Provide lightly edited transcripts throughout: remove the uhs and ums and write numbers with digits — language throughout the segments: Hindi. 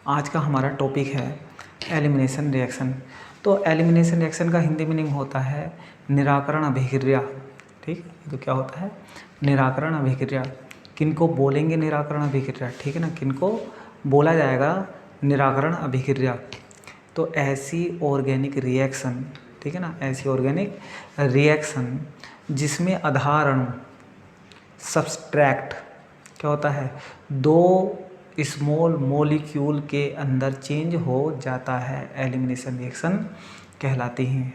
आज का हमारा टॉपिक है एलिमिनेशन रिएक्शन। तो एलिमिनेशन रिएक्शन का हिंदी मीनिंग होता है निराकरण अभिक्रिया। ठीक, तो क्या होता है निराकरण अभिक्रिया। किनको बोलेंगे निराकरण अभिक्रिया, ठीक है ना, किनको बोला जाएगा निराकरण अभिक्रिया। तो ऐसी ऑर्गेनिक रिएक्शन, ठीक है ना, ऐसी ऑर्गेनिक रिएक्शन जिसमें आधार अणु सब्सट्रैक्ट क्या होता है, दो स्मॉल मॉलिक्यूल के अंदर चेंज हो जाता है, एलिमिनेशन रिएक्शन कहलाती हैं।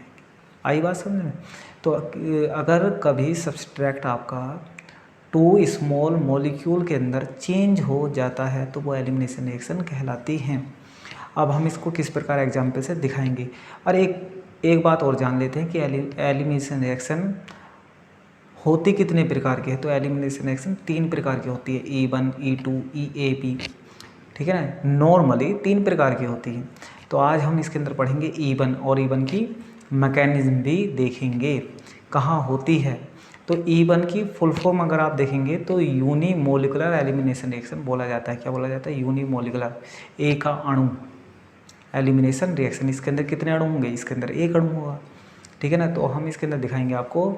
आई बात समझ में? तो अगर कभी सब्सट्रैक्ट आपका टू स्मॉल मॉलिक्यूल के अंदर चेंज हो जाता है तो वो एलिमिनेशन रिएक्शन कहलाती हैं। अब हम इसको किस प्रकार एग्जाम्पल से दिखाएंगे। और एक बात और जान लेते हैं कि एलिमिनेशन रिएक्शन होती कितने प्रकार की है। तो एलिमिनेशन रिएक्शन 3 प्रकार की होती है, E1, E2, EAP, ठीक है ना। नॉर्मली 3 प्रकार की होती है। तो आज हम इसके अंदर पढ़ेंगे E1 और E1 की मैकेनिज्म भी देखेंगे कहाँ होती है। तो E1 की फुल फॉर्म अगर आप देखेंगे तो यूनिमोलिकुलर एलिमिनेशन रिएक्शन बोला जाता है। क्या बोला जाता है? यूनिमोलिकुलर, एक का अणु एलिमिनेशन रिएक्शन। इसके अंदर कितने अणु होंगे? इसके अंदर एक अणु होगा, ठीक है ना। तो हम इसके अंदर दिखाएंगे आपको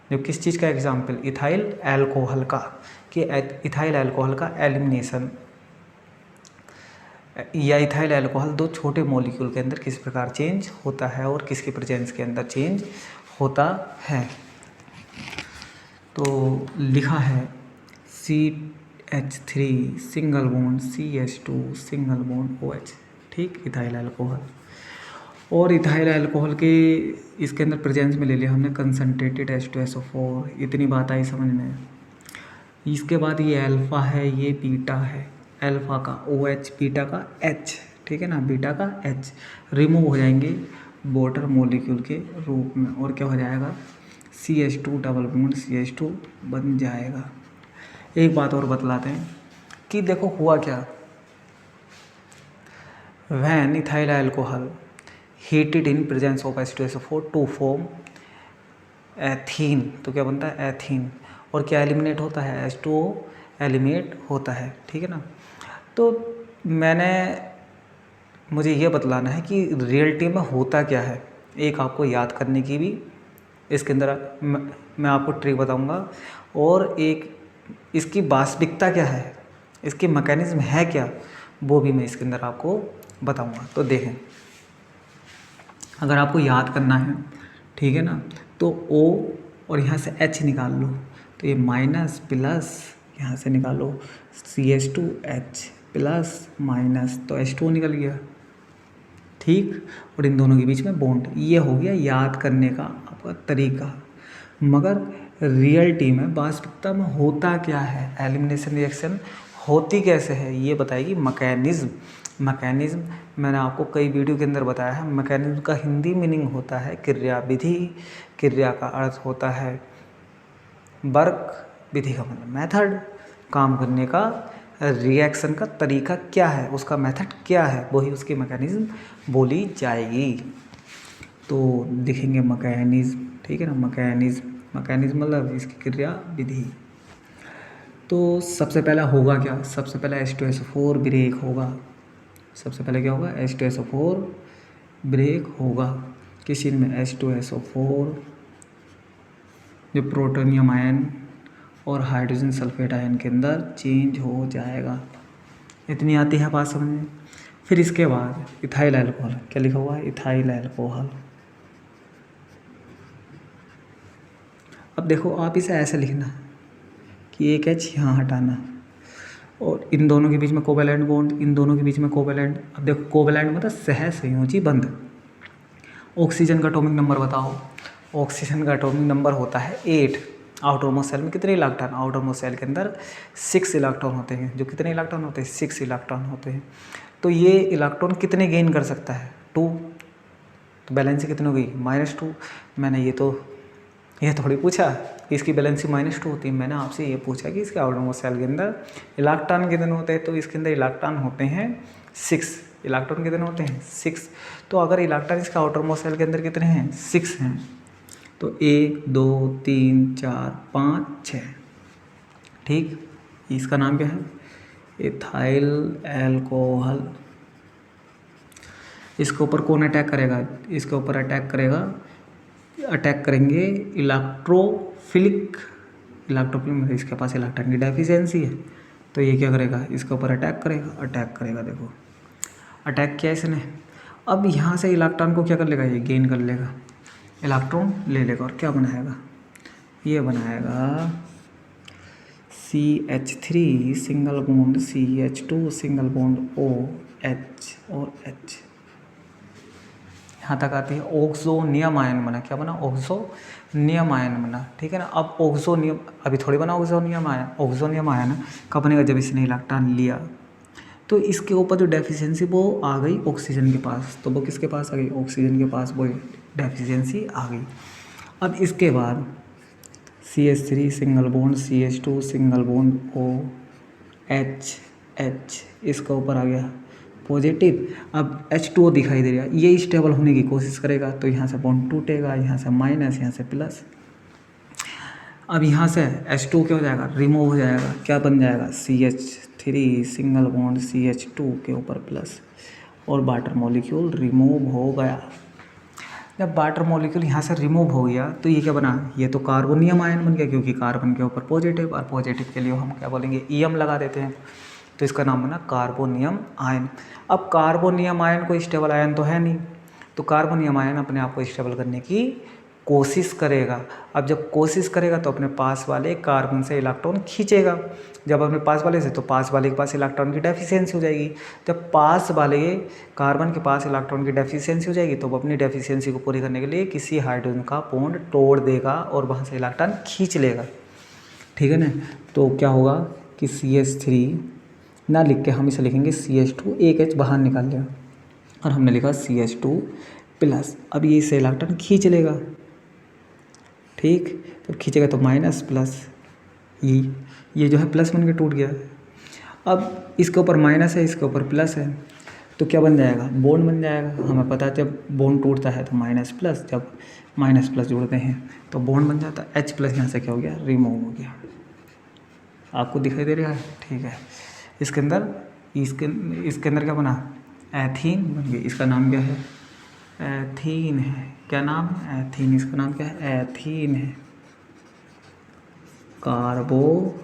जो किस चीज़ का एग्जाम्पल, इथाइल अल्कोहल का, कि इथाइल अल्कोहल का एलिमिनेशन या इथाइल अल्कोहल दो छोटे मॉलिक्यूल के अंदर किस प्रकार चेंज होता है और किसके प्रेजेंस के अंदर चेंज होता है। तो लिखा है CH3 single bond CH2 single bond OH, ठीक, इथाइल अल्कोहल। और इथाइल अल्कोहल के इसके अंदर प्रेजेंस में ले लिया हमने कंसनट्रेटेड H2SO4। इतनी बात आई समझ में। इसके बाद ये अल्फ़ा है, ये बीटा है, अल्फ़ा का OH, बीटा का H, ठीक है ना, बीटा का H रिमूव हो जाएंगे वाटर मॉलिक्यूल के रूप में और क्या हो जाएगा CH2 डबल बॉन्ड CH2 बन जाएगा। एक बात और बतलाते हैं कि देखो हुआ क्या, when ethyl alcohol heated in presence of H2SO4 to form ethene, तो क्या बनता है एथीन, और क्या एलिमिनेट होता है H2O एलिमिनेट होता है, ठीक है ना। तो मुझे ये बतलाना है कि रियलिटी में होता क्या है, एक आपको याद करने की भी इसके अंदर मैं आपको ट्रिक बताऊंगा, और एक इसकी वास्तविकता क्या है, इसकी मैकेनिज्म है क्या, वो भी मैं इसके अंदर आपको बताऊंगा। तो देखें, अगर आपको याद करना है, ठीक है ना, तो O और यहाँ से H निकाल लो, तो ये माइनस प्लस यहाँ से निकालो CH2H प्लस माइनस, तो H2O निकल गया, ठीक। और इन दोनों के बीच में बॉन्ड, ये हो गया याद करने का आपका तरीका। मगर रियलिटी में वास्तविकता में होता क्या है, एलिमिनेशन रिएक्शन होती कैसे है, ये बताएगी मैकेनिज्म। मैकेनिज्म मैंने आपको कई वीडियो के अंदर बताया है। मैकेनिज्म का हिंदी मीनिंग होता है क्रियाविधि। क्रिया का अर्थ होता है वर्क, विधि का मतलब मेथड, काम करने का, रिएक्शन का तरीका क्या है, उसका मेथड क्या है, वही उसकी मैकेनिज्म बोली जाएगी। तो लिखेंगे मैकेनिज्म, ठीक है ना, मैकेनिज्म, मैकेनिज्म मतलब इसकी क्रिया विधि। तो सबसे पहला होगा क्या, सबसे पहला H2SO4 ब्रेक होगा। सबसे पहले क्या होगा, H2SO4 ब्रेक होगा। किस चीज़ में, H2SO4 जो प्रोटोनियम आयन और हाइड्रोजन सल्फेट आयन के अंदर चेंज हो जाएगा। इतनी आती है बात समझ में। फिर इसके बाद इथाइल अल्कोहल, क्या लिखा हुआ है, इथाइल अल्कोहल। अब देखो आप इसे ऐसे लिखना कि एक H यहाँ हटाना, और इन दोनों के बीच में कोवैलेंट बॉन्ड, इन दोनों के बीच में कोवैलेंट। अब देखो कोवैलेंट मतलब सह संयोजी बंध। ऑक्सीजन का एटॉमिक नंबर बताओ। ऑक्सीजन का एटॉमिक नंबर होता है 8। आउटर मोस्ट सेल में कितने इलेक्ट्रॉन, आउटर मोस्ट सेल के अंदर 6 इलेक्ट्रॉन होते हैं। जो कितने इलेक्ट्रॉन होते हैं, 6 इलेक्ट्रॉन होते हैं। तो ये इलेक्ट्रॉन कितने गेन कर सकता है, 2। तो बैलेंसी कितनी हो गई, -2। मैंने ये थोड़ी पूछा इसकी बैलेंसी -2 होती है, मैंने आपसे ये पूछा कि इसके आउटर मोस्ट सेल के अंदर इलेक्ट्रॉन कितने होते हैं। तो इसके अंदर इलेक्ट्रॉन होते हैं 6। इलेक्ट्रॉन कितने होते हैं, 6। तो अगर इलेक्ट्रॉन इसके आउटर मोस्ट सेल के अंदर कितने हैं, 6 हैं, तो 1 2 3 4 5 6, ठीक। इसका नाम क्या है, इथाइल एल्कोहल, इसके ऊपर कौन अटैक करेगा? इसके ऊपर अटैक करेंगे इलेक्ट्रोफिलिक, मतलब इसके पास इलेक्ट्रॉन की डेफिशिएंसी है, तो ये क्या करेगा? इसके ऊपर अटैक करेगा। देखो अटैक किया इसने, अब यहाँ से इलेक्ट्रॉन को क्या कर लेगा? ये गेन कर लेगा, इलेक्ट्रॉन ले लेगा और क्या बनाएगा? ये बनाएगा CH3 single bond CH2 single bond OH और H, यहाँ तक आती है। ऑक्सोनियम आयन बना, क्या बना? ऑक्सोनियम आयन बना, ठीक है ना। अब ऑक्सोनियम अभी थोड़ी बना ऑक्सोनियम आयन कब बनेगा? जब इसने इलेक्ट्रॉन लिया, तो इसके ऊपर जो डेफिशिएंसी वो आ गई ऑक्सीजन के पास, तो वो किसके पास आ गई? ऑक्सीजन के पास वो डेफिशिएंसी आ गई। अब इसके बाद CH3 single bond CH2 single bond OH, इसका ऊपर आ गया पॉजिटिव। अब H2O दिखाई दे रहा है, ये स्टेबल होने की कोशिश करेगा, तो यहाँ से बॉन्ड टूटेगा, यहाँ से माइनस, यहाँ से प्लस। अब यहाँ से H2 क्या हो जाएगा? रिमूव हो जाएगा, क्या बन जाएगा? CH3 सिंगल बॉन्ड CH2 के ऊपर प्लस, और वाटर मॉलिक्यूल रिमूव हो गया। जब वाटर मॉलिक्यूल यहाँ से रिमूव हो गया, तो ये क्या बना? ये तो कार्बोनियम आयन बन गया, क्योंकि कार्बन के ऊपर पॉजिटिव, और पॉजिटिव के लिए हम क्या बोलेंगे? EM लगा देते हैं, तो इसका नाम बना कार्बोनियम आयन। अब कार्बोनियम आयन कोई स्टेबल आयन तो है नहीं, तो कार्बोनियम आयन अपने आप को स्टेबल करने की कोशिश करेगा। अब जब कोशिश करेगा तो अपने पास वाले कार्बन से इलेक्ट्रॉन खींचेगा, जब अपने पास वाले से, तो पास वाले के पास इलेक्ट्रॉन की डेफिशिएंसी हो जाएगी। जब पास वाले कार्बन के पास इलेक्ट्रॉन की डेफिशिएंसी हो जाएगी, तो वो अपनी डेफिशिएंसी को पूरी करने के लिए किसी हाइड्रोजन का बॉन्ड तोड़ देगा और वहाँ से इलेक्ट्रॉन खींच लेगा, ठीक है ना। तो क्या होगा कि CH3 ना लिख के हम इसे लिखेंगे CH2, एक H बाहर निकाल लिया और हमने लिखा CH2 प्लस। अब ये इसे इलेक्ट्रॉन खींच लेगा, ठीक, जब खींचेगा तो माइनस प्लस, ये जो है प्लस बन के टूट गया। अब इसके ऊपर माइनस है, इसके ऊपर प्लस है, तो क्या बन जाएगा? बॉन्ड बन जाएगा। हमें पता है जब बॉन्ड टूटता है तो माइनस प्लस, जब माइनस प्लस जुड़ते हैं तो बॉन्ड बन जाता है। H प्लस यहाँ से क्या हो गया? रिमूव हो गया। आपको दिखाई दे रहा है? ठीक है। इसके अंदर क्या बना? एथीन बन गई। इसका नाम क्या है? एथीन है। क्या नाम है? एथीन। इसका नाम क्या है? एथीन है। कार्बो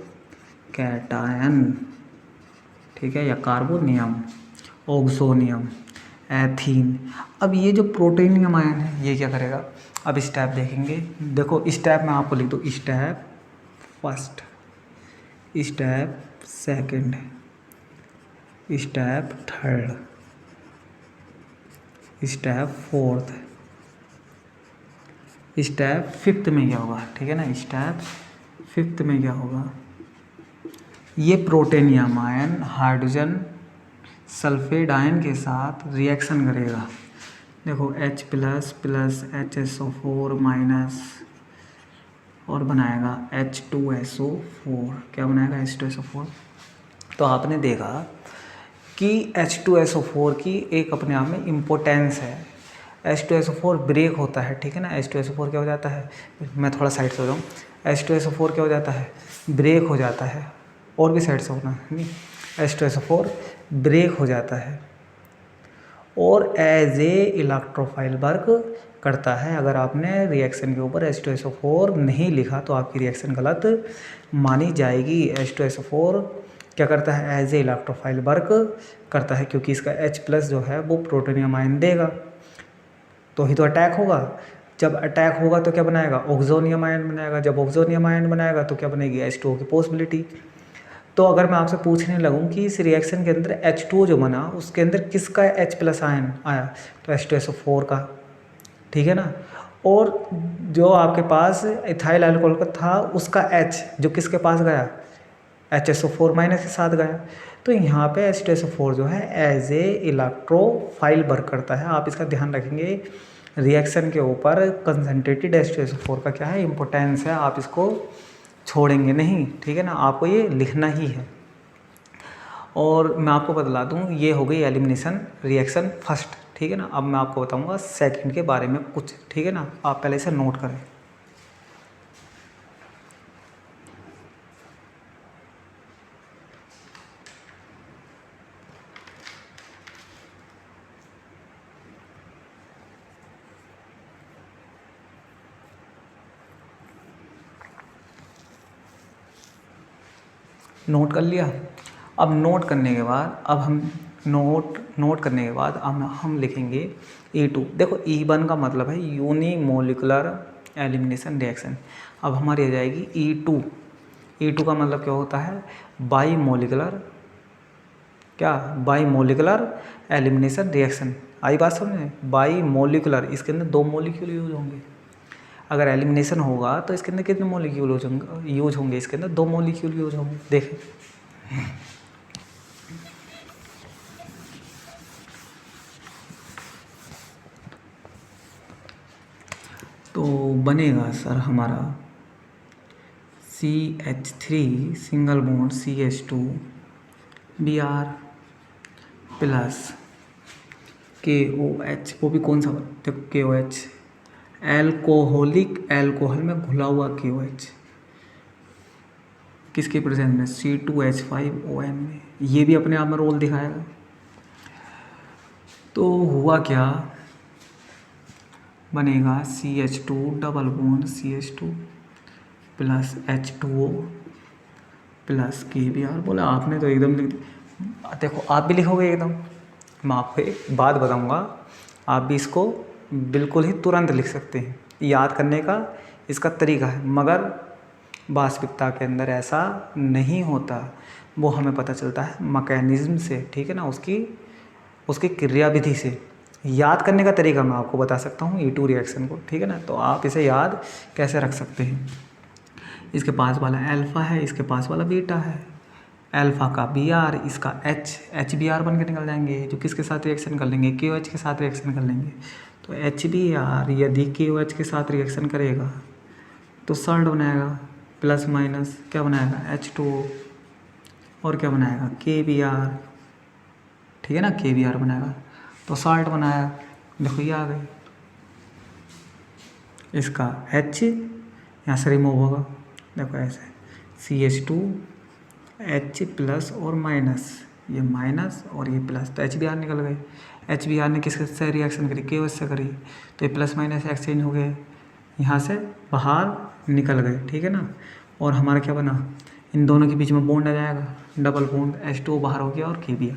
कैटायन, ठीक है, या कार्बोनियम, ऑक्सोनियम, एथीन। अब ये जो प्रोटोनियम आयन है, ये क्या करेगा? अब स्टेप देखेंगे। देखो स्टेप मैं आपको लिख दूँ, step first, step second, step third, step fourth, step fifth में क्या होगा? ठीक है ना, स्टेप फिफ्थ में क्या होगा? ये protonium ion hydrogen sulphate ion के साथ रिएक्शन करेगा। देखो H plus plus HSO4 minus और बनाएगा H2SO4। क्या बनाएगा? H2SO4। तो आपने देखा कि H2SO4 की एक अपने आप में इम्पोर्टेंस है। H2SO4 ब्रेक होता है, ठीक है ना। H2SO4 क्या हो जाता है? मैं थोड़ा साइड से हो जाऊँ। H2SO4 क्या हो जाता है? ब्रेक हो जाता है। और भी साइड से होना नहीं, H2SO4 ब्रेक हो जाता है और एज ए इलेक्ट्रोफाइल वर्क करता है। अगर आपने रिएक्शन के ऊपर H2SO4 नहीं लिखा तो आपकी रिएक्शन गलत मानी जाएगी। H2SO4 क्या करता है? एज ए इलेक्ट्रोफाइल वर्क करता है, क्योंकि इसका H प्लस जो है वो प्रोटोनियम आयन देगा, तो ही तो अटैक होगा। जब अटैक होगा तो क्या बनाएगा? ऑक्सोनियम आयन बनाएगा। जब ऑक्सोनियम आयन बनाएगा तो क्या बनेगी? H2O की पॉसिबिलिटी। तो अगर मैं आपसे पूछने लगूं कि इस रिएक्शन के अंदर H2O जो बना उसके अंदर किसका H प्लस आयन आया, तो H2SO4 का, ठीक है ना। और जो आपके पास इथाइल अल्कोहल का था उसका H जो किसके पास गया? HSO4 माइनस के साथ गया। तो यहाँ पे H2SO4 जो है एज ए इलेक्ट्रोफाइल वर्क करता है। आप इसका ध्यान रखेंगे, रिएक्शन के ऊपर कंसनट्रेटेड H2SO4 का क्या है? इम्पोर्टेंस है। आप इसको छोड़ेंगे नहीं, ठीक है ना, आपको ये लिखना ही है। और मैं आपको बतला दूं, ये हो गई एलिमिनेशन रिएक्शन फर्स्ट, ठीक है ना। अब मैं आपको बताऊंगा सेकंड के बारे में कुछ, ठीक है ना। आप पहले इसे नोट करें। नोट कर लिया। अब नोट करने के बाद अब हम नोट करने के बाद अब हम लिखेंगे E2। देखो E1 का मतलब है यूनिमोलिकुलर एलिमिनेशन रिएक्शन। अब हमारी आ जाएगी E2। E2 का मतलब क्या होता है? Bimolecular elimination reaction. आई बात समझ में? बाई मोलिकुलर, इसके अंदर 2 मॉलिक्यूल यूज होंगे। अगर एलिमिनेशन होगा तो इसके अंदर कितने मॉलिक्यूल यूज होंगे? इसके अंदर 2 मॉलिक्यूल यूज होंगे। देखें, तो बनेगा सर हमारा CH3 single bond CH2 Br plus KOH। वो भी कौन सा? देखो KOH एल्कोहलिक एल्कोहल में घुला हुआ KOH किसके प्रेजेंस में? C2H5ON में। ये भी अपने आप में रोल दिखाएगा। तो हुआ क्या बनेगा? CH2 double bond CH2 plus H2O plus KBr। बोला आपने तो एकदम लिख दिया। देखो आप भी लिखोगे एकदम। मैं आपको एक बात बताऊंगा, आप भी इसको बिल्कुल ही तुरंत लिख सकते हैं। याद करने का इसका तरीका है, मगर वास्तविकता के अंदर ऐसा नहीं होता। वो हमें पता चलता है मैकेनिज्म से, ठीक है ना, उसकी क्रियाविधि से। याद करने का तरीका मैं आपको बता सकता हूँ E2 रिएक्शन को, ठीक है ना। तो आप इसे याद कैसे रख सकते हैं? इसके पास वाला अल्फ़ा है, इसके पास वाला बीटा है। अल्फ़ा का Br, इसका HBr बन के निकल जाएंगे, जो किसके साथ रिएक्शन कर लेंगे? KOH के साथ रिएक्शन कर लेंगे। तो HBr यदि KOH के साथ रिएक्शन करेगा तो सॉल्ट बनाएगा, प्लस माइनस क्या बनाएगा? H2O। और क्या बनाएगा? KBr, ठीक है ना, KBr बनाएगा। तो सॉल्ट बनाया, देखो ये आ गई। इसका H यहाँ से रिमूव होगा, देखो ऐसे CH2 H प्लस और माइनस, ये माइनस और ये प्लस, तो HBr निकल गए। HBr ने किसके से रिएक्शन करी? KOH से करी, तो ये प्लस माइनस एक्सचेंज हो गए, यहाँ से बाहर निकल गए, ठीक है ना। और हमारा क्या बना? इन दोनों के बीच में बॉन्ड आ जाएगा, डबल बॉन्ड, H2O बाहर हो गया और KBr।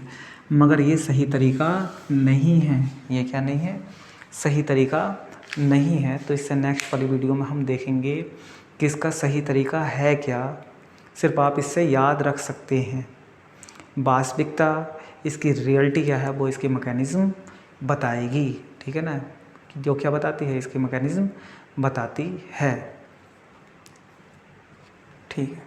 मगर ये सही तरीका नहीं है। ये क्या नहीं है? सही तरीका नहीं है। तो इससे नेक्स्ट वाली वीडियो में हम देखेंगे कि इसका सही तरीका है क्या। सिर्फ आप इससे याद रख सकते हैं। वास्तविकता, इसकी रियलिटी क्या है, वो इसकी मैकेनिज़्म बताएगी, ठीक है ना। जो क्या बताती है? इसकी मैकेनिज़्म बताती है, ठीक है।